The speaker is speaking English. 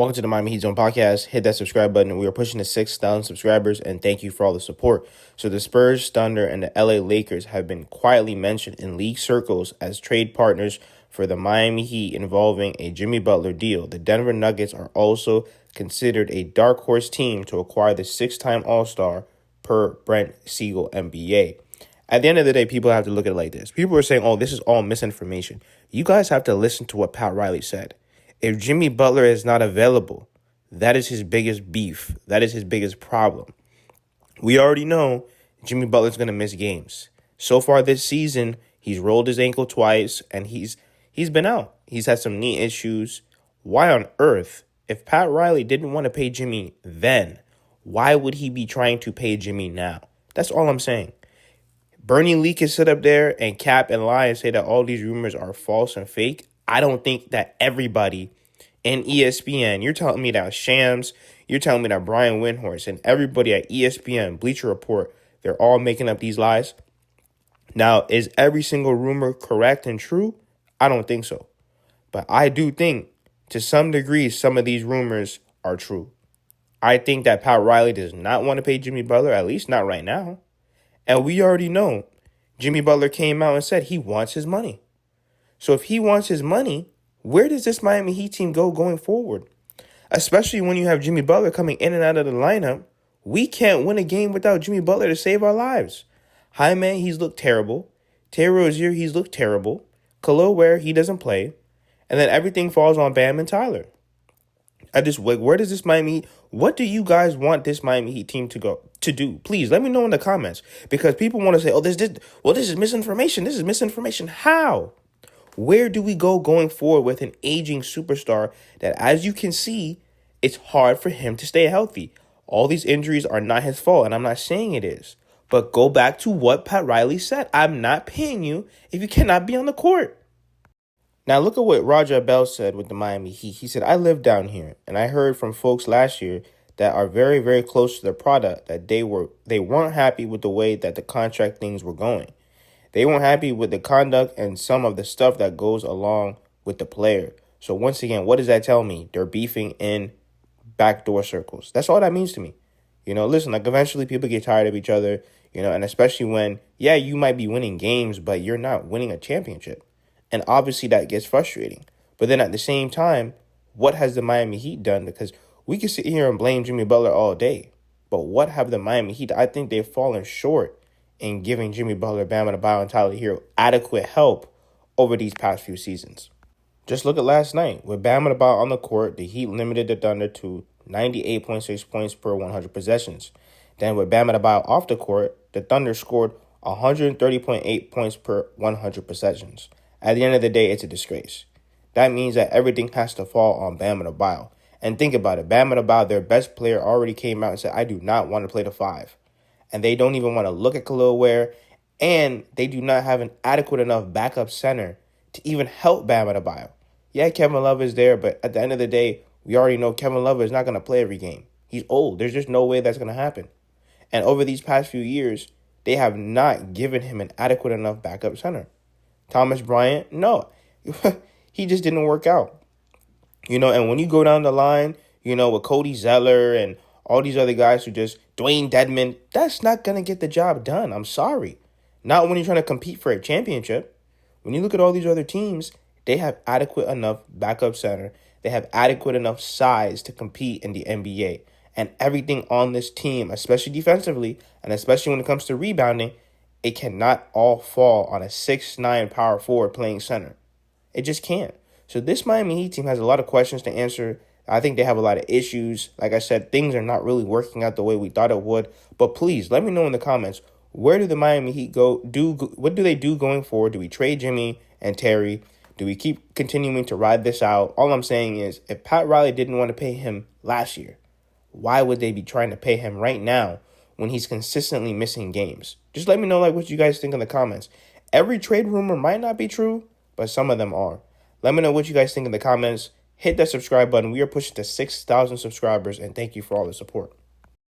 Welcome to the Miami Heat Zone podcast. Hit that subscribe button. We are pushing to 6,000 subscribers, and thank you for all the support. So the Spurs, Thunder, and the LA Lakers have been quietly mentioned in league circles as trade partners for the Miami Heat involving a Jimmy Butler deal. The Denver Nuggets are also considered a dark horse team to acquire the six-time All-Star per Brent Siegel NBA. At the end of the day, people have to look at it like this. People are saying, oh, this is all misinformation. You guys have to listen to what Pat Riley said. If Jimmy Butler is not available, that is his biggest beef. That is his biggest problem. We already know Jimmy Butler's going to miss games. So far this season, he's rolled his ankle twice, and he's been out. He's had some knee issues. Why on earth, if Pat Riley didn't want to pay Jimmy then, why would he be trying to pay Jimmy now? That's all I'm saying. Bernie Lee can sit up there and cap and lie and say that all these rumors are false and fake. I don't think that everybody in ESPN, you're telling me that Shams, you're telling me that Brian Windhorst, and everybody at ESPN, Bleacher Report, they're all making up these lies. Now, is every single rumor correct and true? I don't think so. But I do think, to some degree, some of these rumors are true. I think that Pat Riley does not want to pay Jimmy Butler, at least not right now. And we already know Jimmy Butler came out and said he wants his money. So if he wants his money, where does this Miami Heat team go going forward? Especially when you have Jimmy Butler coming in and out of the lineup. We can't win a game without Jimmy Butler to save our lives. Jaime, he's looked terrible. Terry Rozier, he's looked terrible. Khalil Ware, he doesn't play. And then everything falls on Bam and Tyler. Where does this Miami Heat, what do you guys want this Miami Heat team to do? Please let me know in the comments, because people want to say, this is misinformation. This is misinformation. How? Where do we go going forward with an aging superstar that, as you can see, it's hard for him to stay healthy? All these injuries are not his fault, and I'm not saying it is. But go back to what Pat Riley said. I'm not paying you if you cannot be on the court. Now, look at what Roger Bell said with the Miami Heat. He said, I live down here, and I heard from folks last year that are very, very close to the product that they weren't happy with the way that the contract things were going. They weren't happy with the conduct and some of the stuff that goes along with the player. So once again, what does that tell me? They're beefing in backdoor circles. That's all that means to me. Listen, eventually people get tired of each other, and especially when, you might be winning games, but you're not winning a championship. And obviously that gets frustrating. But then at the same time, what has the Miami Heat done? Because we can sit here and blame Jimmy Butler all day. But what have the Miami Heat? I think they've fallen short in giving Jimmy Butler, Bam Adebayo, and Tyler Hero adequate help over these past few seasons. Just look at last night. With Bam Adebayo on the court, the Heat limited the Thunder to 98.6 points per 100 possessions. Then with Bam Adebayo off the court, the Thunder scored 130.8 points per 100 possessions. At the end of the day, it's a disgrace. That means that everything has to fall on Bam Adebayo. And think about it. Bam Adebayo, their best player, already came out and said, I do not want to play the 5. And they don't even want to look at Khalil Ware, and they do not have an adequate enough backup center to even help Bam Adebayo. Yeah, Kevin Love is there, but at the end of the day, we already know Kevin Love is not going to play every game. He's old. There's just no way that's going to happen. And over these past few years, they have not given him an adequate enough backup center. Thomas Bryant, no, he just didn't work out. And when you go down the line, with Cody Zeller and all these other guys who just, Dwayne Dedmon, that's not going to get the job done. I'm sorry. Not when you're trying to compete for a championship. When you look at all these other teams, they have adequate enough backup center. They have adequate enough size to compete in the NBA. And everything on this team, especially defensively, and especially when it comes to rebounding, it cannot all fall on a 6'9" power forward playing center. It just can't. So this Miami Heat team has a lot of questions to answer. I think they have a lot of issues. Like I said, things are not really working out the way we thought it would. But please, let me know in the comments, where do the Miami Heat go? What do they do going forward? Do we trade Jimmy and Terry? Do we keep continuing to ride this out? All I'm saying is, if Pat Riley didn't want to pay him last year, why would they be trying to pay him right now when he's consistently missing games? Just let me know what you guys think in the comments. Every trade rumor might not be true, but some of them are. Let me know what you guys think in the comments. Hit that subscribe button. We are pushing to 6,000 subscribers, and thank you for all the support.